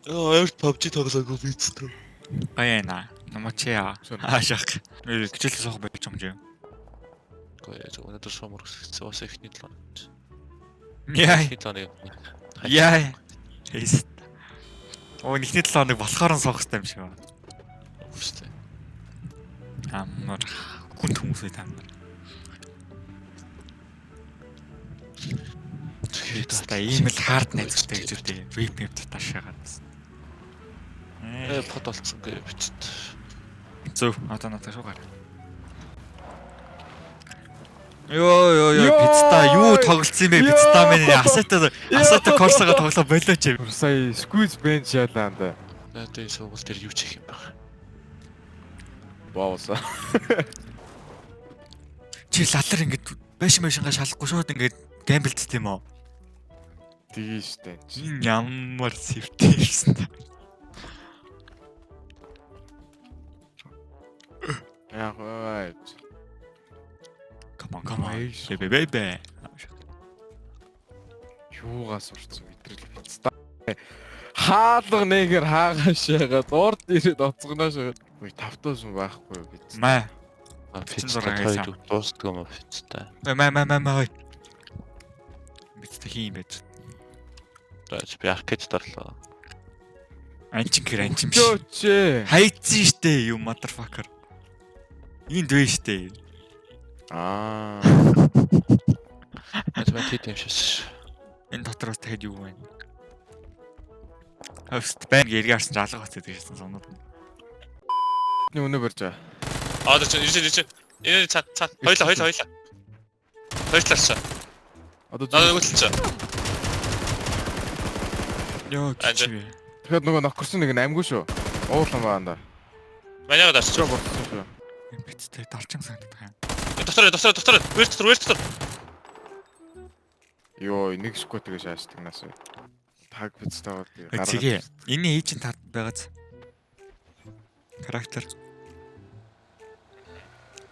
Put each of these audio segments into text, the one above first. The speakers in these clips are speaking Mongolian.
Ойрт PUBG тоглоогүй бицтэй. Аяна. Намачаа. Аашах. Хичээлээ суух байж байгаа юм. Гэхдээ яаж өнөөдөр шуумар өсгсөн бас ихний 7 хоног. Яа. Ихний 7 хоног. Яа. Эс. Оо нэгний 7 хоног болохоор суух хэрэгтэй юм шиг байна. Үстэй. Амар хүн хүмүүсээ таамаар. Та ийм л хард найзтай гэж үтэй. Вип таташаагаад бас. Под болцсон гэ бичт. Зөв. Одоо надад шуугаар. Йоо пицта юу тоглолцсон юм бэ? Пицта минь асата корсага тоглоо болооч юм. Сая squeeze bench яалаанда. Надад суугал дээр юу ч хийх юм баг. Боосоо. Чи лалар ингэж байшингаа шалахгүй шууд ингэж гэмбэлдсэн юм уу? Тэгээ штэ. Энэ ямар сэвтэй юмсан. Яа. Come on. Бэбэ. Юугаас урцсан мэдрэл пицта. Хаалга нэгэр хаагашаагаад урд ирээд оцгоноо. Ой тавтаас юм байхгүй пиц. Маа. Пицтай хоёр дуустдаг юм пицтай. Маа. Пицта хийм байж. Яаж би аркад дорлоо. Анчин биш. Чөөчээ. Хайцсан штэ юу motherfucker. Энд вэ штэ. Математик юм шээс. Энэ дотроос тэгэхэд юу вэ? Хөвст байн гэргээ харсан ч алга бацдаг гэсэн сонод. Өнөө барьж байгаа. Ирж. Энэ цаа. Хоёлаа. Хоёлаа. Одоо Өгөлч. Йоо чи. тэгэхээр нөгөө нохорсон нэг амгүй шүү. Уурлан баанда. Маняга даш. Чөө болсон шүү. Энэ пицтэй далчин санагдах юм. Доктор. Вэрт. Йоо, нэг сквот тэгээ шаашдаг нас. Таг пицтаа бол Тэгээ. Энэ ээж нь таад байгааз. Характер.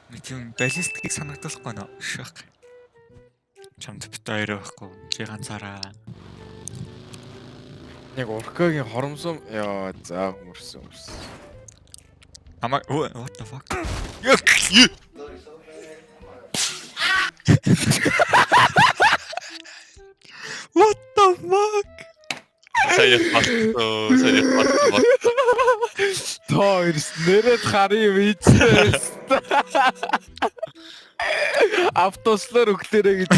Нэг юм баллистикийг санагдуулахгүй нөө. Шах. Чамд бит хоёр байхгүй. Чи ганцаараа. Яг уркагийн хоромсон яа заа мөрсөн. Амаа what the fuck? What the fuck? Сая хат. Тойрс нэрэд харъя вичтэй. Автослоор өглөөрэй гэж.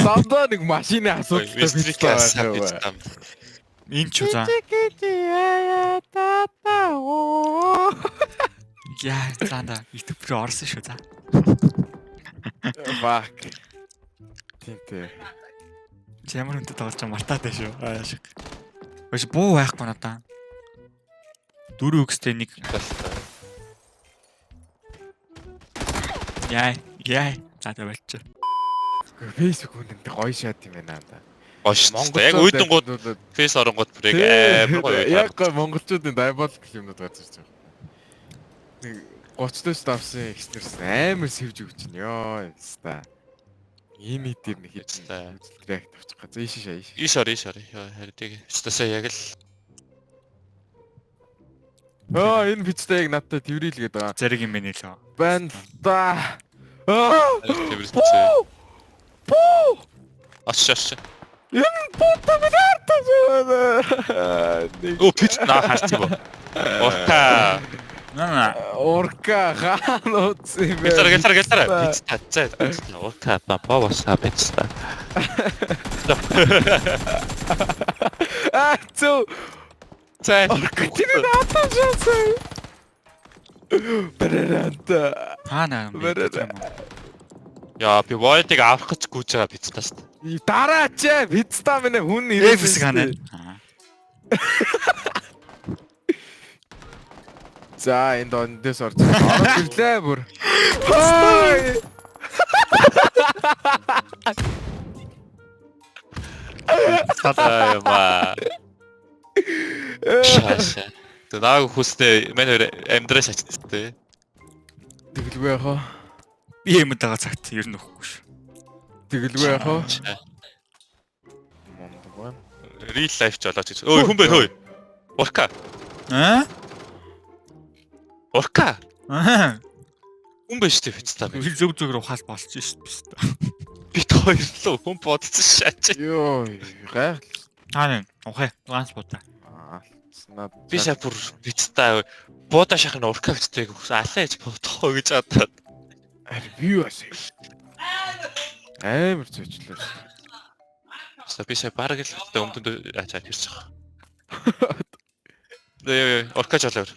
Сандаа нэг машины асуудалтай Пицтай. Энд ч үзаа. Яа, занда YouTube руу орсон шүү за. Fuck. Тинтээ. Чи ямар үнэтэй тоглож байгаа мартаад байна шүү. Аашиг. Өш буу байхгүй надаа. 4x-тэй нэг. Яа. За тавьчих. Facebook үнэндээ гоё шат юм байна да. Гош. Яг үйдэнгууд фейс оронгууд бүрэг амар гоё. Яг гоё монголчуудын diabolic юмнууд гарч ирж байгаа. Нэг 30-аас давсан экстерс амар сэвж өгч нь ёо ста. Ийм дээр нэг хийцтэй. Реакт авчих га. Ийш. Иш ори. Харин стасаа яг л Энэ пицтэй яг надтай тэрвэрлгээд байгаа. Зэрэг юм байна лөө. Байна да. тэрвэрчээ. Аш. Энэ потоо мэдэртэй зөө. Оо пиц наа харчих юм. Орка. Орка хаанууд юм бэ? Гитар. Пиц татцаа. Орка баваса пицта. Цоо. Цай. Орка тэр наатаа шаасаа. Бэрэнта. Хаана юм бэ? Яа би войтыг авах гэж гүйж байгаа пицтаас. Дараач пицта минь хүн Эфс гана. За энэ дондээс орж ирлээ бүр. Хой. Садаа. Шаша. Тэнааг хүстэй манай амьдраа шатчихтэй. Тэгэлгүй яхаа. Би юмд байгаа цагт ер нь өгөхгүй шүү. Тэгэлгүй яхаа. Real life ч болооч гэж. Өө хүн бэ хөөе. Орка. Орка. Хүн бэ штэ бицтаа. Зөв зөвөр ухаал болж шít бистэ. Бит хоёрлоо хүн бодсон шаач. Йоо, гайх. Таа ухаа ганц буудаа. Би сая бүр бицтаа бууда шахын орка бицтэйг алаач бодохоо гэж хадаад. Би бас амар зөчлөө. Би сая бараг л хөтэ өмдөнд ачаа ирж байгаа. Орка жолоор.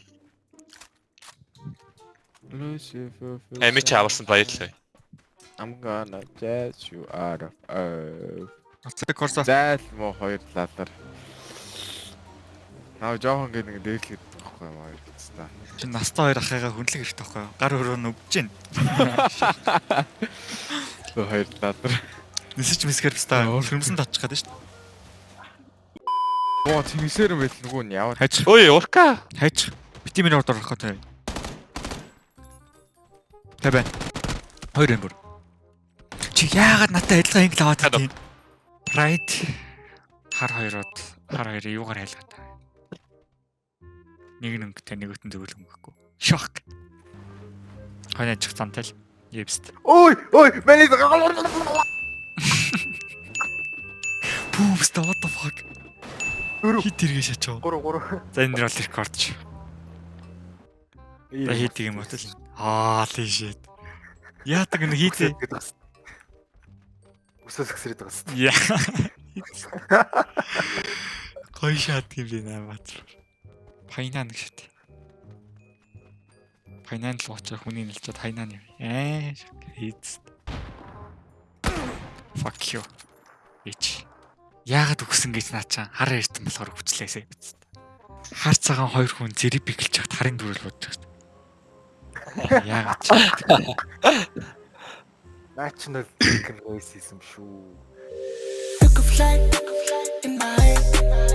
Эмич авсан баярлалаа. I'm gonna jazz you out of earth. Ацаа корсо. Зайл муу хоёр талаар. Наа жоохон ингэ нэг дээрлэхэд байхгүй юм аа гэсэн. Чи настай хоёр ахыгаа хүнлэг хэрэгтэй байхгүй юу? Гар өрөө нүгж гин. Хоёр талаар. Нисэж мисгэр бистаа хөрмсөн татчих гээд шүү дээ. Оо тэмсээр юм байл нөгөө нь яваа. Хайч. Ой, орка. Хайч. Бити минь ордор орох гэдэг. Тэбэ. Хоёр юм бүр. Чи яагаад надад адилхан англи аваад тийм? Right. Хар хоёрыг юугаар хайлгаад байгаа. Нэг нь өнгөтэй нөгөөтөн зөвлөг өнгөхгүй. Шок. Хойно чих цантай л. Ебст. Ой, миний Пүүст what the fuck. Хит иргэ шачаа. 3. За энэ бол рекордч. За хийдэг юм уу тэл. Лишэт. Яадаг нэг хийдэ. Үсээс гсрээд байгаа шүү. Яа. Гой шат юм би намаач. Хайнаа нэг шат. Хайнаа л уучаа хүний нэлчээд хайнаа юм. Хийц. Fuck you. Ич. Яагаад өгсөн гэж наачаа хар эртэн болохоор хүчлээсэй биз. Хар цагаан хоёр хүн зэрэг бигэлж хат харын дүрэл бодож байна. Яагаад ч. National Chicken Race юм шүү. Took a flight in my head.